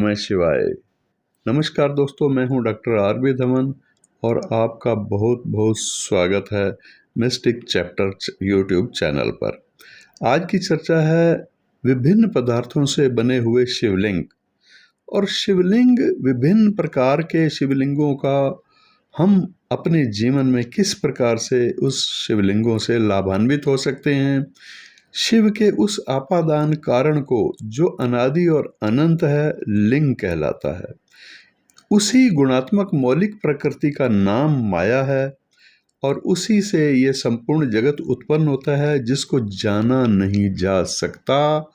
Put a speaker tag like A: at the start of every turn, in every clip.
A: नमः शिवाय। नमस्कार दोस्तों, मैं हूं डॉक्टर आर.बी. धवन और आपका बहुत बहुत स्वागत है मिस्टिक चैप्टर यूट्यूब चैनल पर। आज की चर्चा है विभिन्न पदार्थों से बने हुए शिवलिंग और शिवलिंग, विभिन्न प्रकार के शिवलिंगों का हम अपने जीवन में किस प्रकार से उस शिवलिंगों से लाभान्वित हो सकते हैं। शिव के उस आपादान कारण को जो अनादि और अनंत है, लिंग कहलाता है। उसी गुणात्मक मौलिक प्रकृति का नाम माया है और उसी से ये संपूर्ण जगत उत्पन्न होता है, जिसको जाना नहीं जा सकता,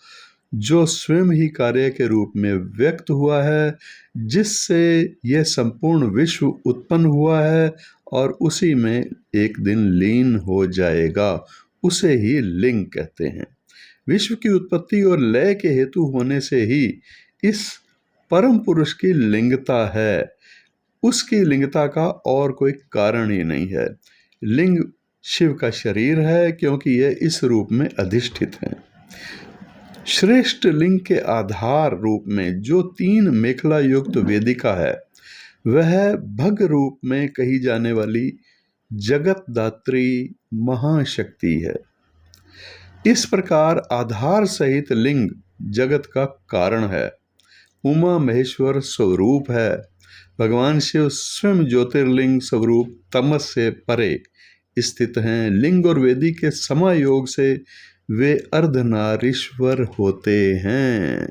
A: जो स्वयं ही कार्य के रूप में व्यक्त हुआ है, जिससे यह संपूर्ण विश्व उत्पन्न हुआ है और उसी में एक दिन लीन हो जाएगा। उसे ही लिंग कहते हैं। विश्व की उत्पत्ति और लय के हेतु होने से ही इस परम पुरुष की लिंगता है। उसकी लिंगता का और कोई कारण ही नहीं है। लिंग शिव का शरीर है, क्योंकि यह इस रूप में अधिष्ठित है। श्रेष्ठ लिंग के आधार रूप में जो 3 मेखला युक्त वेदिका है, वह भग रूप में कही जाने वाली जगत दात्री महाशक्ति है। इस प्रकार आधार सहित लिंग जगत का कारण है, उमा महेश्वर स्वरूप है। भगवान शिव स्वयं ज्योतिर्लिंग स्वरूप तमस से परे स्थित हैं। लिंग और वेदी के समायोग से वे अर्धनारीश्वर होते हैं।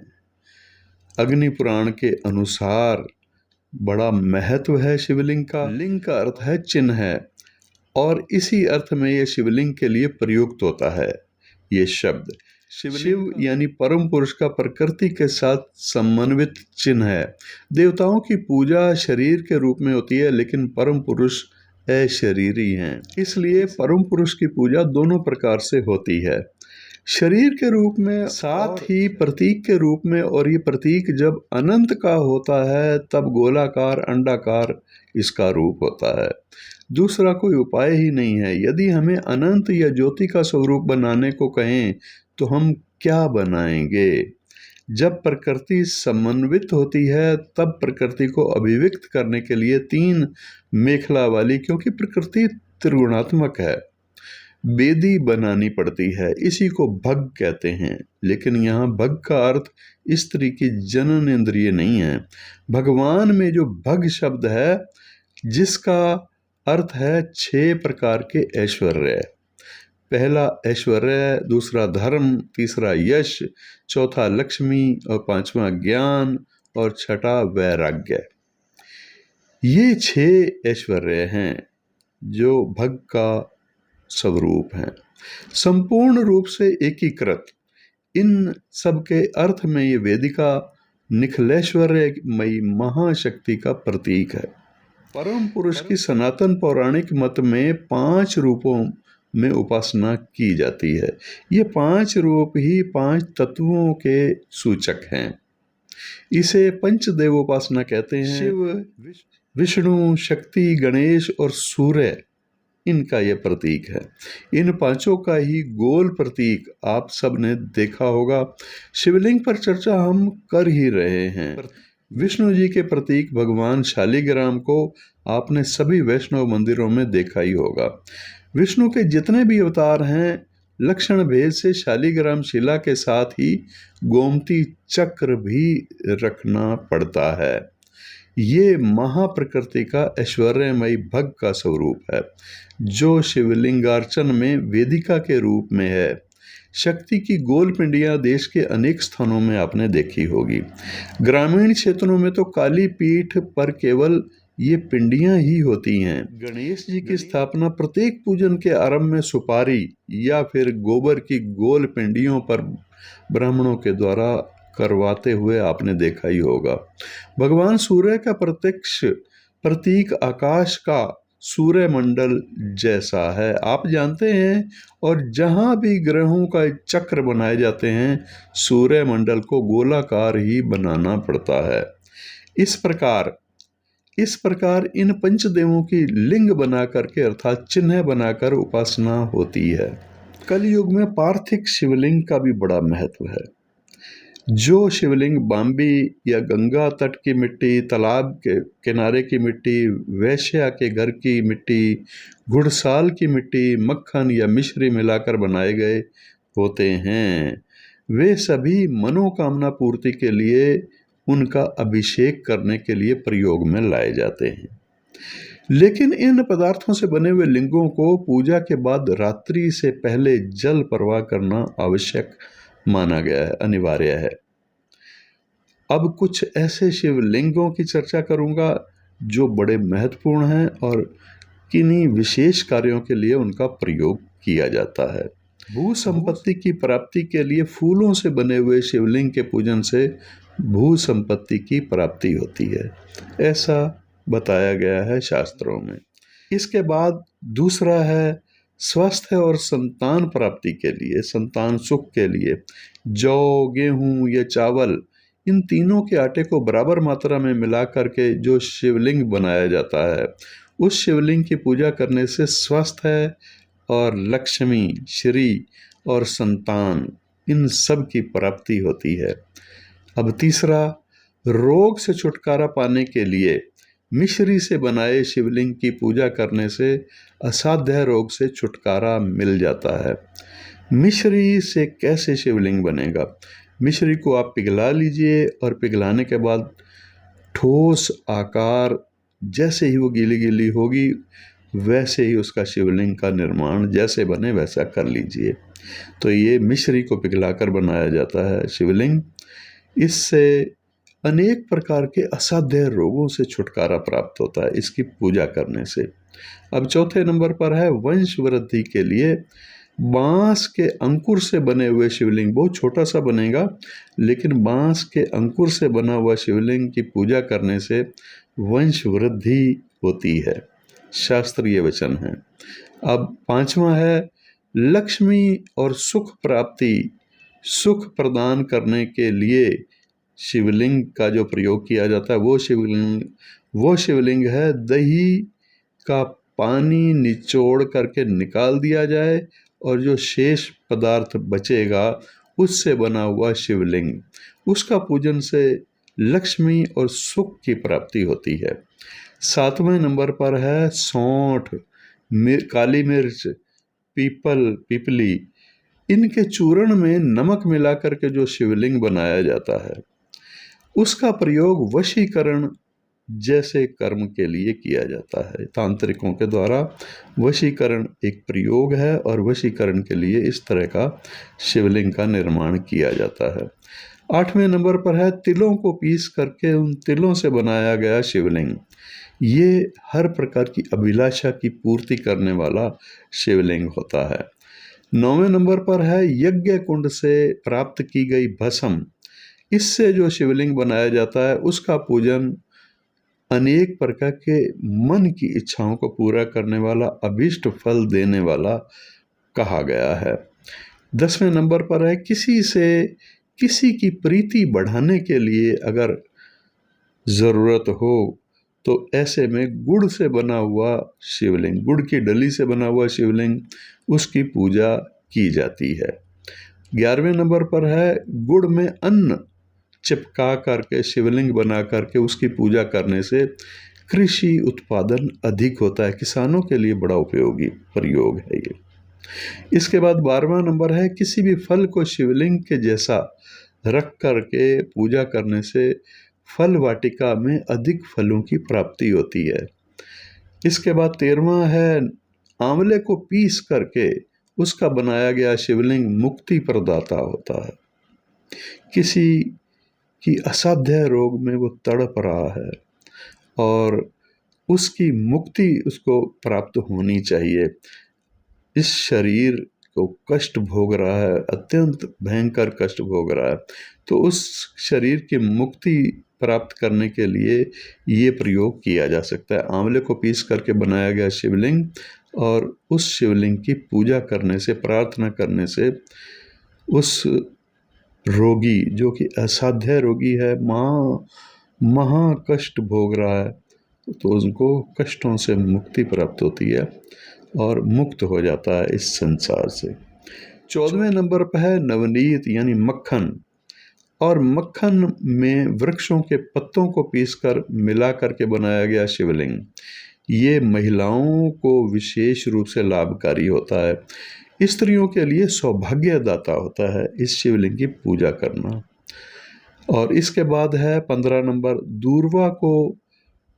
A: अग्नि पुराण के अनुसार बड़ा महत्व है शिवलिंग का। लिंग का अर्थ है चिन्ह है और इसी अर्थ में यह शिवलिंग के लिए प्रयुक्त होता है। ये शब्द शिव यानी परम पुरुष का प्रकृति के साथ समन्वित चिन्ह है। देवताओं की पूजा शरीर के रूप में होती है, लेकिन परम पुरुष अशरीरी हैं, इसलिए परम पुरुष की पूजा दोनों प्रकार से होती है, शरीर के रूप में, साथ ही प्रतीक के रूप में। और ये प्रतीक जब अनंत का होता है तब गोलाकार अंडाकार इसका रूप होता है। दूसरा कोई उपाय ही नहीं है। यदि हमें अनंत या ज्योति का स्वरूप बनाने को कहें तो हम क्या बनाएंगे? जब प्रकृति समन्वित होती है तब प्रकृति को अभिव्यक्त करने के लिए 3 मेखला वाली, क्योंकि प्रकृति त्रिगुणात्मक है, वेदी बनानी पड़ती है। इसी को भग कहते हैं, लेकिन यहाँ भग का अर्थ स्त्री की जनन इंद्रिय नहीं है। भगवान में जो भग शब्द है, जिसका अर्थ है 6 प्रकार के ऐश्वर्य। पहला ऐश्वर्य, दूसरा धर्म, तीसरा यश, चौथा लक्ष्मी और 5वां ज्ञान और 6ठा वैराग्य। ये 6 ऐश्वर्य हैं जो भग का स्वरूप हैं, संपूर्ण रूप से एकीकृत। इन सब के अर्थ में ये वेदिका निखिलेश्वर्यमयी महाशक्ति का प्रतीक है। परम पुरुष की सनातन पौराणिक मत में 5 रूपों में उपासना की जाती है। ये 5 रूप ही 5 तत्वों के सूचक हैं। इसे पंचदेव उपासना कहते हैं। शिव, विष्णु, शक्ति, गणेश और सूर्य, इनका यह प्रतीक है। इन 5 का ही गोल प्रतीक आप सब ने देखा होगा। शिवलिंग पर चर्चा हम कर ही रहे हैं। विष्णु जी के प्रतीक भगवान शालिग्राम को आपने सभी वैष्णव मंदिरों में देखा ही होगा। विष्णु के जितने भी अवतार हैं, लक्षण भेद से शालिग्राम शिला के साथ ही गोमती चक्र भी रखना पड़ता है। ये महाप्रकृति का ऐश्वर्यमयी भग का स्वरूप है, जो शिवलिंगार्चन में वेदिका के रूप में है। शक्ति की गोल पिंडियां देश के अनेक स्थानों में आपने देखी होगी। ग्रामीण क्षेत्रों में तो काली पीठ पर केवल ये पिंडियां ही होती हैं। गणेश जी की स्थापना प्रत्येक पूजन के आरंभ में सुपारी या फिर गोबर की गोल पिंडियों पर ब्राह्मणों के द्वारा करवाते हुए आपने देखा ही होगा। भगवान सूर्य का प्रत्यक्ष प्रतीक आकाश का सूर्यमंडल जैसा है, आप जानते हैं। और जहाँ भी ग्रहों का चक्र बनाए जाते हैं, सूर्यमंडल को गोलाकार ही बनाना पड़ता है। इस प्रकार इन पंचदेवों की लिंग बना करके, अर्थात चिन्ह बनाकर उपासना होती है। कलयुग में पार्थिव शिवलिंग का भी बड़ा महत्व है। जो शिवलिंग बाम्बी या गंगा तट की मिट्टी, तालाब के किनारे की मिट्टी, वैश्या के घर की मिट्टी, घुड़साल की मिट्टी, मक्खन या मिश्री मिलाकर बनाए गए होते हैं, वे सभी मनोकामना पूर्ति के लिए उनका अभिषेक करने के लिए प्रयोग में लाए जाते हैं। लेकिन इन पदार्थों से बने हुए लिंगों को पूजा के बाद रात्रि से पहले जल प्रवाह करना आवश्यक माना गया है, अनिवार्य है। अब कुछ ऐसे शिवलिंगों की चर्चा करूंगा जो बड़े महत्वपूर्ण हैं और किन्हीं विशेष कार्यों के लिए उनका प्रयोग किया जाता है। भू संपत्ति की प्राप्ति के लिए फूलों से बने हुए शिवलिंग के पूजन से भू संपत्ति की प्राप्ति होती है, ऐसा बताया गया है शास्त्रों में। इसके बाद दूसरा है स्वास्थ्य और संतान प्राप्ति के लिए, संतान सुख के लिए जौ, गेहूं या चावल, इन तीनों के आटे को बराबर मात्रा में मिला करके जो शिवलिंग बनाया जाता है, उस शिवलिंग की पूजा करने से स्वास्थ्य और लक्ष्मी, श्री और संतान, इन सब की प्राप्ति होती है। अब तीसरा, रोग से छुटकारा पाने के लिए मिश्री से बनाए शिवलिंग की पूजा करने से असाध्य रोग से छुटकारा मिल जाता है। मिश्री से कैसे शिवलिंग बनेगा? मिश्री को आप पिघला लीजिए और पिघलाने के बाद ठोस आकार, जैसे ही वो गीली गीली होगी वैसे ही उसका शिवलिंग का निर्माण जैसे बने वैसा कर लीजिए। तो ये मिश्री को पिघलाकर बनाया जाता है शिवलिंग। इससे अनेक प्रकार के असाध्य रोगों से छुटकारा प्राप्त होता है इसकी पूजा करने से। अब चौथे नंबर पर है वंश वृद्धि के लिए बांस के अंकुर से बने हुए शिवलिंग। बहुत छोटा सा बनेगा, लेकिन बांस के अंकुर से बना हुआ शिवलिंग की पूजा करने से वंश वृद्धि होती है, शास्त्रीय वचन है। अब पांचवा है लक्ष्मी और सुख प्राप्ति, सुख प्रदान करने के लिए शिवलिंग का जो प्रयोग किया जाता है वो शिवलिंग है दही का पानी निचोड़ करके निकाल दिया जाए और जो शेष पदार्थ बचेगा उससे बना हुआ शिवलिंग, उसका पूजन से लक्ष्मी और सुख की प्राप्ति होती है। सातवें नंबर पर है सौंठ, काली मिर्च, पीपली, इनके चूर्ण में नमक मिलाकर के जो शिवलिंग बनाया जाता है उसका प्रयोग वशीकरण जैसे कर्म के लिए किया जाता है। तांत्रिकों के द्वारा वशीकरण एक प्रयोग है और वशीकरण के लिए इस तरह का शिवलिंग का निर्माण किया जाता है। आठवें नंबर पर है तिलों को पीस करके उन तिलों से बनाया गया शिवलिंग। ये हर प्रकार की अभिलाषा की पूर्ति करने वाला शिवलिंग होता है। नौवें नंबर पर है यज्ञ कुंड से प्राप्त की गई भस्म। इससे जो शिवलिंग बनाया जाता है उसका पूजन अनेक प्रकार के मन की इच्छाओं को पूरा करने वाला, अभीष्ट फल देने वाला कहा गया है। 10वें नंबर पर है किसी की प्रीति बढ़ाने के लिए अगर ज़रूरत हो तो ऐसे में गुड़ से बना हुआ शिवलिंग, गुड़ की डली से बना हुआ शिवलिंग, उसकी पूजा की जाती है। 11वें नंबर पर है गुड़ में अन्न चिपका करके शिवलिंग बना करके उसकी पूजा करने से कृषि उत्पादन अधिक होता है, किसानों के लिए बड़ा उपयोगी प्रयोग है ये। इसके बाद 12वां नंबर है किसी भी फल को शिवलिंग के जैसा रख करके पूजा करने से फल वाटिका में अधिक फलों की प्राप्ति होती है। इसके बाद 13वां है आंवले को पीस करके उसका बनाया गया शिवलिंग मुक्ति प्रदाता होता है। किसी कि असाध्य रोग में वो तड़प रहा है और उसकी मुक्ति उसको प्राप्त होनी चाहिए। इस शरीर को कष्ट भोग रहा है, अत्यंत भयंकर कष्ट भोग रहा है, तो उस शरीर की मुक्ति प्राप्त करने के लिए ये प्रयोग किया जा सकता है। आंवले को पीस करके बनाया गया शिवलिंग और उस शिवलिंग की पूजा करने से, प्रार्थना करने से उस रोगी जो कि असाध्य रोगी है, महा कष्ट भोग रहा है, तो उनको कष्टों से मुक्ति प्राप्त होती है और मुक्त हो जाता है इस संसार से। 14वें नंबर पर है नवनीत यानी मक्खन और मक्खन में वृक्षों के पत्तों को पीसकर मिला करके बनाया गया शिवलिंग, ये महिलाओं को विशेष रूप से लाभकारी होता है। स्त्रियों के लिए सौभाग्यदाता होता है इस शिवलिंग की पूजा करना। और इसके बाद है 15 नंबर, दूर्वा को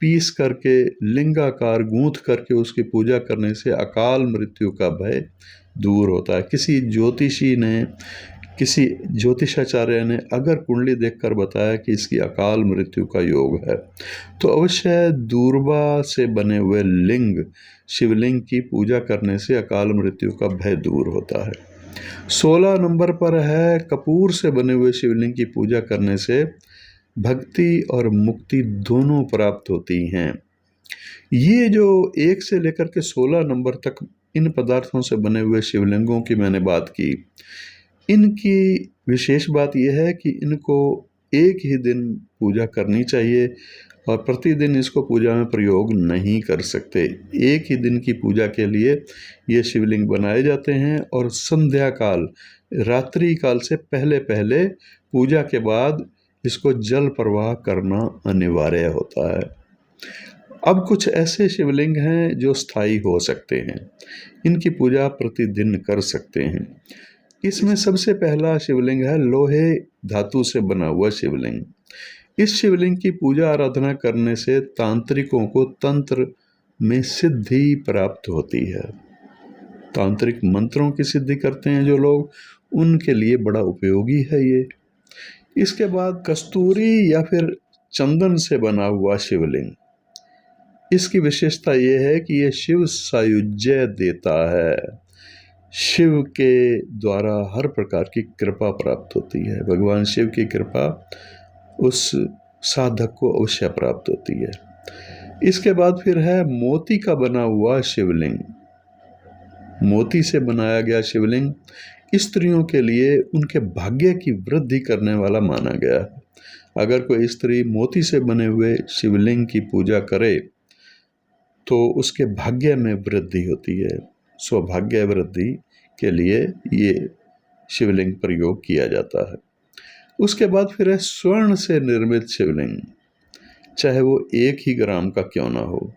A: पीस करके लिंगाकार गूंथ करके उसकी पूजा करने से अकाल मृत्यु का भय दूर होता है। किसी ज्योतिषाचार्य ने अगर कुंडली देखकर बताया कि इसकी अकाल मृत्यु का योग है, तो अवश्य दूर्वा से बने हुए शिवलिंग की पूजा करने से अकाल मृत्यु का भय दूर होता है। 16 नंबर पर है, कपूर से बने हुए शिवलिंग की पूजा करने से भक्ति और मुक्ति दोनों प्राप्त होती हैं। ये जो 1 से लेकर के 16 नंबर तक इन पदार्थों से बने हुए शिवलिंगों की मैंने बात की, इनकी विशेष बात यह है कि इनको एक ही दिन पूजा करनी चाहिए और प्रतिदिन इसको पूजा में प्रयोग नहीं कर सकते। एक ही दिन की पूजा के लिए ये शिवलिंग बनाए जाते हैं और संध्या काल, रात्रि काल से पहले पहले पूजा के बाद इसको जल प्रवाह करना अनिवार्य होता है। अब कुछ ऐसे शिवलिंग हैं जो स्थायी हो सकते हैं, इनकी पूजा प्रतिदिन कर सकते हैं। इसमें सबसे पहला शिवलिंग है लोहे धातु से बना हुआ शिवलिंग। इस शिवलिंग की पूजा आराधना करने से तांत्रिकों को तंत्र में सिद्धि प्राप्त होती है। तांत्रिक मंत्रों की सिद्धि करते हैं जो लोग, उनके लिए बड़ा उपयोगी है ये। इसके बाद कस्तूरी या फिर चंदन से बना हुआ शिवलिंग, इसकी विशेषता यह है कि यह शिव सायुज्य देता है। शिव के द्वारा हर प्रकार की कृपा प्राप्त होती है। भगवान शिव की कृपा उस साधक को अवश्य प्राप्त होती है। इसके बाद फिर है मोती का बना हुआ शिवलिंग। मोती से बनाया गया शिवलिंग स्त्रियों के लिए उनके भाग्य की वृद्धि करने वाला माना गया है। अगर कोई स्त्री मोती से बने हुए शिवलिंग की पूजा करे तो उसके भाग्य में वृद्धि होती है। सौभाग्य वृद्धि के लिए ये शिवलिंग प्रयोग किया जाता है। उसके बाद फिर है स्वर्ण से निर्मित शिवलिंग, चाहे वो 1 ही ग्राम का क्यों ना हो।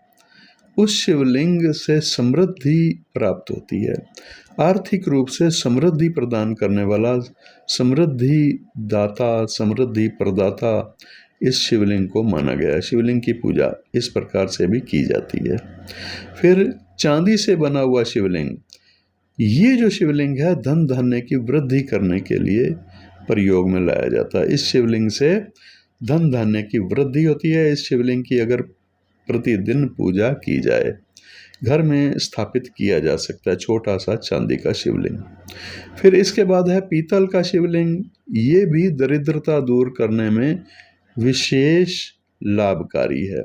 A: उस शिवलिंग से समृद्धि प्राप्त होती है। आर्थिक रूप से समृद्धि प्रदान करने वाला समृद्धि दाता, समृद्धि प्रदाता इस शिवलिंग को माना गया है। शिवलिंग की पूजा इस प्रकार से भी की जाती है। फिर चांदी से बना हुआ शिवलिंग, ये जो शिवलिंग है धन धान्य की वृद्धि करने के लिए प्रयोग में लाया जाता है। इस शिवलिंग से धन धान्य की वृद्धि होती है। इस शिवलिंग की अगर प्रतिदिन पूजा की जाए, घर में स्थापित किया जा सकता है छोटा सा चांदी का शिवलिंग। फिर इसके बाद है पीतल का शिवलिंग। ये भी दरिद्रता दूर करने में विशेष लाभकारी है।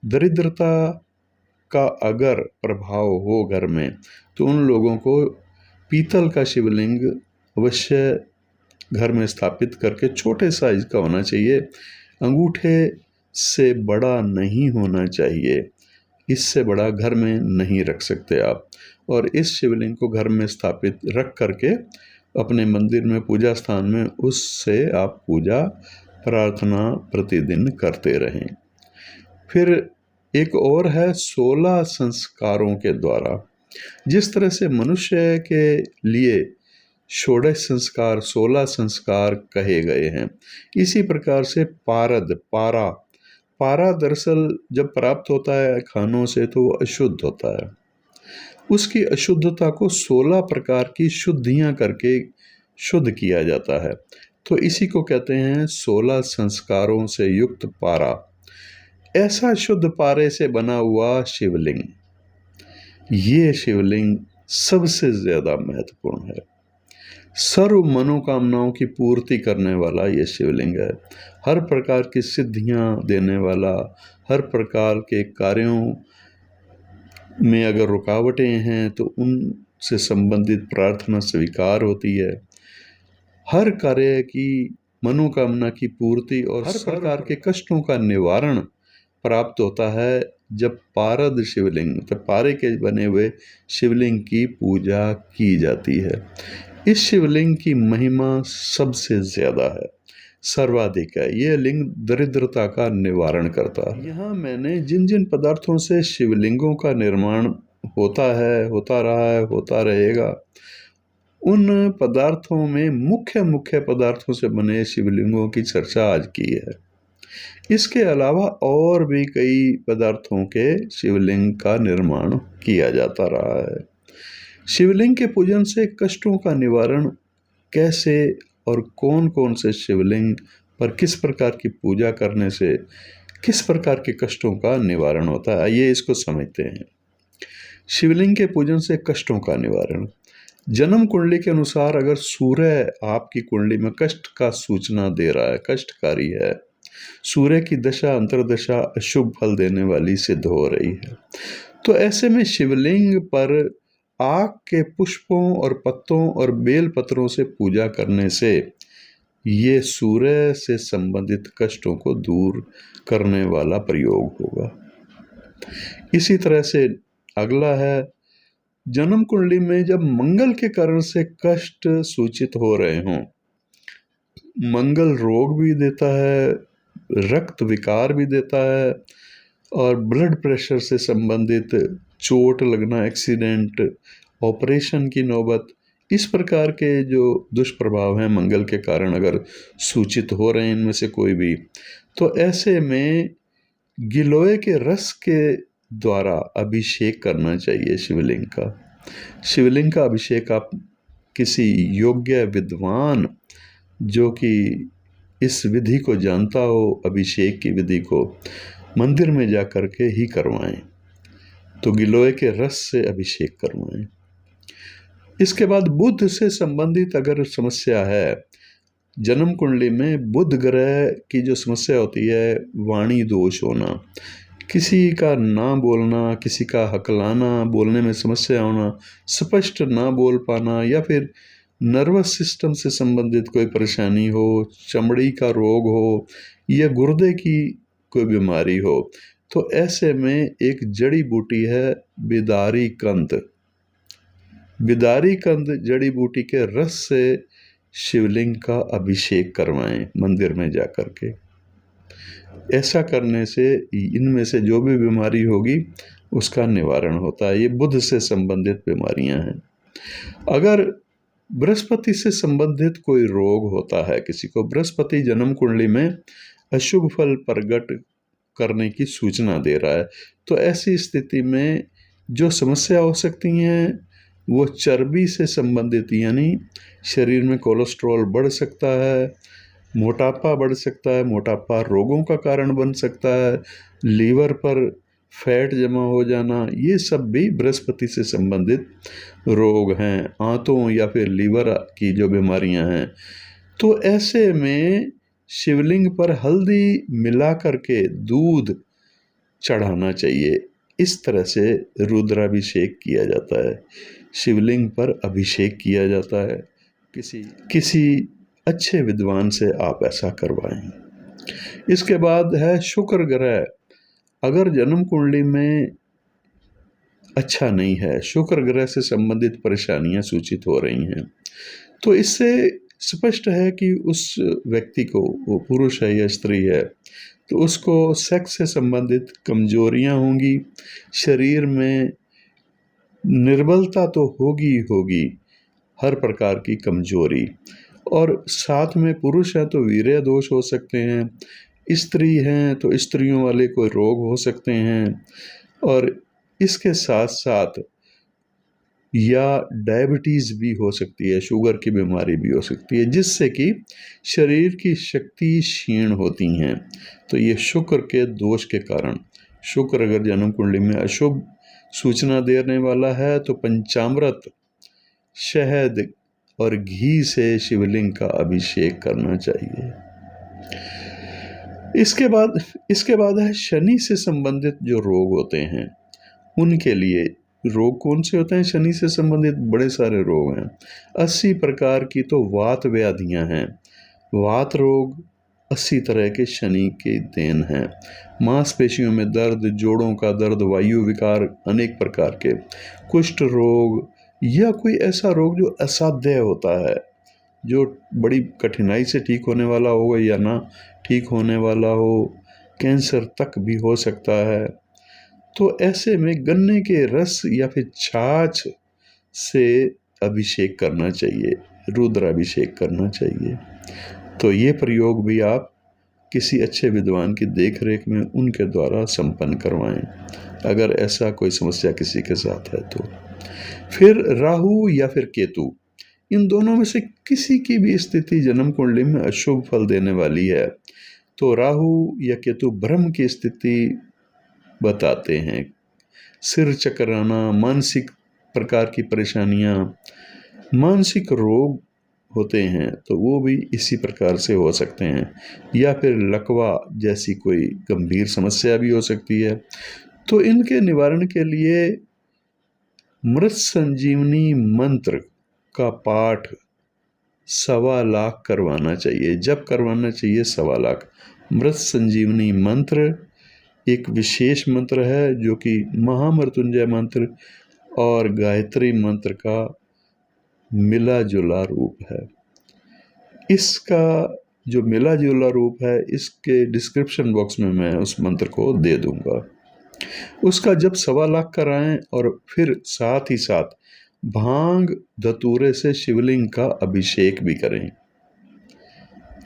A: दरिद्रता का अगर प्रभाव हो घर में, तो उन लोगों को पीतल का शिवलिंग अवश्य घर में स्थापित करके, छोटे साइज का होना चाहिए, अंगूठे से बड़ा नहीं होना चाहिए, इससे बड़ा घर में नहीं रख सकते आप। और इस शिवलिंग को घर में स्थापित रख करके अपने मंदिर में, पूजा स्थान में, उससे आप पूजा प्रार्थना प्रतिदिन करते रहें। फिर एक और है 16 संस्कारों के द्वारा। जिस तरह से मनुष्य के लिए षोडश संस्कार, 16 संस्कार कहे गए हैं, इसी प्रकार से पारा दरअसल जब प्राप्त होता है खानों से तो वो अशुद्ध होता है। उसकी अशुद्धता को 16 प्रकार की शुद्धियां करके शुद्ध किया जाता है, तो इसी को कहते हैं 16 संस्कारों से युक्त पारा। ऐसा शुद्ध पारे से बना हुआ शिवलिंग, ये शिवलिंग सबसे ज्यादा महत्वपूर्ण है। सर्व मनोकामनाओं की पूर्ति करने वाला ये शिवलिंग है। हर प्रकार की सिद्धियां देने वाला, हर प्रकार के कार्यों में अगर रुकावटें हैं तो उनसे संबंधित प्रार्थना स्वीकार होती है। हर कार्य की मनोकामना की पूर्ति और हर प्रकार के कष्टों का निवारण प्राप्त होता है जब पारद शिवलिंग, मतलब पारे के बने हुए शिवलिंग की पूजा की जाती है। इस शिवलिंग की महिमा सबसे ज्यादा है। सर्वाधिक है। ये लिंग दरिद्रता का निवारण करता है। यहाँ मैंने जिन जिन पदार्थों से शिवलिंगों का निर्माण होता है, होता रहा है, होता रहेगा, उन पदार्थों में मुख्य मुख्य पदार्थों से बने शिवलिंगों की चर्चा आज की है। इसके अलावा और भी कई पदार्थों के शिवलिंग का निर्माण किया जाता रहा है। शिवलिंग के पूजन से कष्टों का निवारण कैसे और कौन कौन से शिवलिंग पर किस प्रकार की पूजा करने से किस प्रकार के कष्टों का निवारण होता है, आइए इसको समझते हैं। शिवलिंग के पूजन से कष्टों का निवारण। जन्म कुंडली के अनुसार अगर सूर्य आपकी कुंडली में कष्ट का सूचना दे रहा है, कष्टकारी है, सूर्य की दशा अंतर्दशा अशुभ फल देने वाली सिद्ध हो रही है, तो ऐसे में शिवलिंग पर आक के पुष्पों और पत्तों और बेल पत्रों से पूजा करने से ये सूर्य से संबंधित कष्टों को दूर करने वाला प्रयोग होगा। इसी तरह से अगला है, जन्म कुंडली में जब मंगल के कारण से कष्ट सूचित हो रहे हों, मंगल रोग भी देता है, रक्त विकार भी देता है, और ब्लड प्रेशर से संबंधित चोट लगना, एक्सीडेंट, ऑपरेशन की नौबत, इस प्रकार के जो दुष्प्रभाव हैं मंगल के कारण अगर सूचित हो रहे हैं इनमें से कोई भी, तो ऐसे में गिलोय के रस के द्वारा अभिषेक करना चाहिए शिवलिंग का। शिवलिंग का अभिषेक आप किसी योग्य विद्वान जो कि इस विधि को जानता हो, अभिषेक की विधि को, मंदिर में जा कर के ही करवाएं। तो गिलोय के रस से अभिषेक करवाएं। इसके बाद बुध से संबंधित अगर समस्या है, जन्म कुंडली में बुध ग्रह की जो समस्या होती है, वाणी दोष होना, किसी का ना बोलना, किसी का हकलाना, बोलने में समस्या होना, स्पष्ट ना बोल पाना, या फिर नर्वस सिस्टम से संबंधित कोई परेशानी हो, चमड़ी का रोग हो, या गुर्दे की कोई बीमारी हो, तो ऐसे में एक जड़ी बूटी है बिदारी कंद। बिदारी कंद जड़ी बूटी के रस से शिवलिंग का अभिषेक करवाएं मंदिर में जाकर के। ऐसा करने से इनमें से जो भी बीमारी होगी उसका निवारण होता है। ये बुध से संबंधित बीमारियां हैं। अगर बृहस्पति से संबंधित कोई रोग होता है, किसी को बृहस्पति जन्म कुंडली में अशुभ फल प्रकट करने की सूचना दे रहा है, तो ऐसी स्थिति में जो समस्या हो सकती हैं वो चर्बी से संबंधित, यानी शरीर में कोलेस्ट्रॉल बढ़ सकता है, मोटापा बढ़ सकता है, मोटापा रोगों का कारण बन सकता है, लीवर पर फैट जमा हो जाना, ये सब भी बृहस्पति से संबंधित रोग हैं। आंतों या फिर लीवर की जो बीमारियां हैं, तो ऐसे में शिवलिंग पर हल्दी मिला करके दूध चढ़ाना चाहिए। इस तरह से रुद्राभिषेक किया जाता है, शिवलिंग पर अभिषेक किया जाता है। किसी अच्छे विद्वान से आप ऐसा करवाएं। इसके बाद है शुक्र ग्रह। अगर जन्म कुंडली में अच्छा नहीं है, शुक्र ग्रह से संबंधित परेशानियां सूचित हो रही हैं, तो इससे स्पष्ट है कि उस व्यक्ति को, वो पुरुष है या स्त्री है, तो उसको सेक्स से संबंधित कमजोरियां होंगी, शरीर में निर्बलता तो होगी, हर प्रकार की कमजोरी, और साथ में पुरुष हैं तो वीर्य दोष हो सकते हैं, स्त्री हैं तो स्त्रियों वाले कोई रोग हो सकते हैं, और इसके साथ साथ या डायबिटीज़ भी हो सकती है, शुगर की बीमारी भी हो सकती है, जिससे कि शरीर की शक्ति क्षीण होती हैं। तो ये शुक्र के दोष के कारण, शुक्र अगर जन्म कुंडली में अशुभ सूचना देने वाला है, तो पंचामृत, शहद और घी से शिवलिंग का अभिषेक करना चाहिए। इसके बाद है शनि से संबंधित जो रोग होते हैं, उनके लिए रोग कौन से होते हैं? शनि से संबंधित बड़े सारे रोग हैं, 80 प्रकार की तो वात व्याधियां हैं। वात रोग 80 तरह के शनि के देन हैं। मांसपेशियों में दर्द, जोड़ों का दर्द, वायु विकार, अनेक प्रकार के कुष्ठ रोग, या कोई ऐसा रोग जो असाध्य होता है, जो बड़ी कठिनाई से ठीक होने वाला हो या ना ठीक होने वाला हो, कैंसर तक भी हो सकता है। तो ऐसे में गन्ने के रस या फिर छाछ से अभिषेक करना चाहिए, रुद्राभिषेक करना चाहिए। तो ये प्रयोग भी आप किसी अच्छे विद्वान की देखरेख में उनके द्वारा संपन्न करवाएं, अगर ऐसा कोई समस्या किसी के साथ है तो। फिर राहु या फिर केतु, इन दोनों में से किसी की भी स्थिति जन्म कुंडली में अशुभ फल देने वाली है। तो राहु या केतु ब्रह्म की स्थिति बताते हैं। सिर चकराना, मानसिक प्रकार की परेशानियां, मानसिक रोग होते हैं तो वो भी इसी प्रकार से हो सकते हैं, या फिर लकवा जैसी कोई गंभीर समस्या भी हो सकती है। तो इनके निवारण के लिए मृत संजीवनी मंत्र का पाठ 1.25 लाख करवाना चाहिए। जब करवाना चाहिए 1.25 लाख। मृत संजीवनी मंत्र एक विशेष मंत्र है जो कि महामृत्युंजय मंत्र और गायत्री मंत्र का मिला जुला रूप है। इसका जो मिला जुला रूप है, इसके डिस्क्रिप्शन बॉक्स में मैं उस मंत्र को दे दूंगा। उसका जब 1.25 लाख कराएं और फिर साथ ही साथ भांग धतूरे से शिवलिंग का अभिषेक भी करें।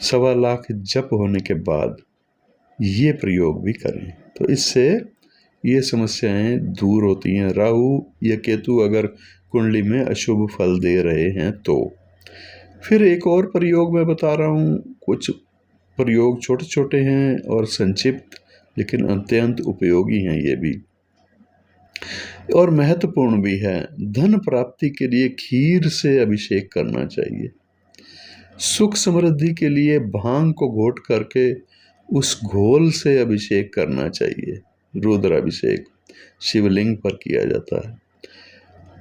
A: 1.25 लाख जप होने के बाद ये प्रयोग भी करें, तो इससे ये समस्याएं दूर होती हैं। राहु या केतु अगर कुंडली में अशुभ फल दे रहे हैं तो। फिर एक और प्रयोग मैं बता रहा हूँ। कुछ प्रयोग छोटे छोटे हैं और संक्षिप्त, लेकिन अत्यंत उपयोगी हैं ये भी, और महत्वपूर्ण भी है। धन प्राप्ति के लिए खीर से अभिषेक करना चाहिए। सुख समृद्धि के लिए भांग को घोट करके उस घोल से अभिषेक करना चाहिए। रुद्राभिषेक शिवलिंग पर किया जाता है।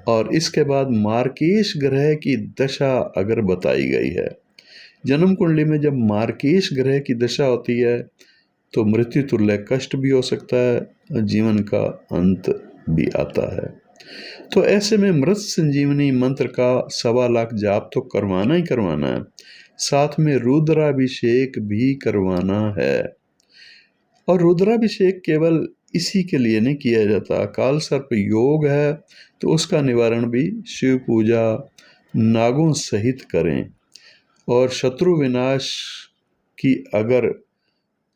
A: और इसके बाद मार्केश ग्रह की दशा अगर बताई गई है, जन्म कुंडली में जब मार्केश ग्रह की दशा होती है तो मृत्यु तुल्य कष्ट भी हो सकता है और जीवन का अंत भी आता है। तो ऐसे में मृत संजीवनी मंत्र का 1.25 लाख जाप तो करवाना ही करवाना है, साथ में रुद्राभिषेक भी करवाना है। और रुद्राभिषेक केवल इसी के लिए नहीं किया जाता। काल सर्प योग है तो उसका निवारण भी शिव पूजा नागों सहित करें। और शत्रु विनाश की अगर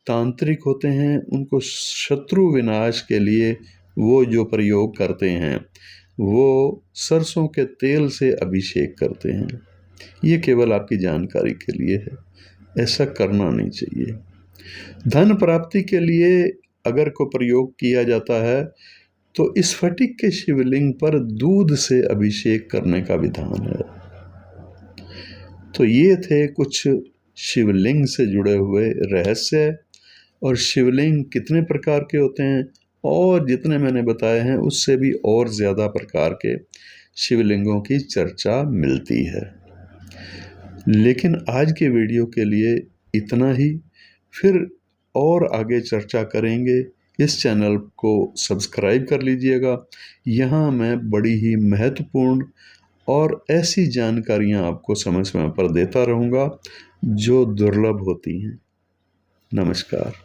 A: तांत्रिक होते हैं, उनको शत्रु विनाश के लिए वो जो प्रयोग करते हैं वो सरसों के तेल से अभिषेक करते हैं। ये केवल आपकी जानकारी के लिए है, ऐसा करना नहीं चाहिए। धन प्राप्ति के लिए अगर को प्रयोग किया जाता है तो स्फटिक के शिवलिंग पर दूध से अभिषेक करने का विधान है। तो ये थे कुछ शिवलिंग से जुड़े हुए रहस्य, और शिवलिंग कितने प्रकार के होते हैं, और जितने मैंने बताए हैं उससे भी और ज़्यादा प्रकार के शिवलिंगों की चर्चा मिलती है। लेकिन आज के वीडियो के लिए इतना ही। फिर और आगे चर्चा करेंगे। इस चैनल को सब्सक्राइब कर लीजिएगा। यहाँ मैं बड़ी ही महत्वपूर्ण और ऐसी जानकारियाँ आपको समय समय पर देता रहूँगा जो दुर्लभ होती हैं। नमस्कार।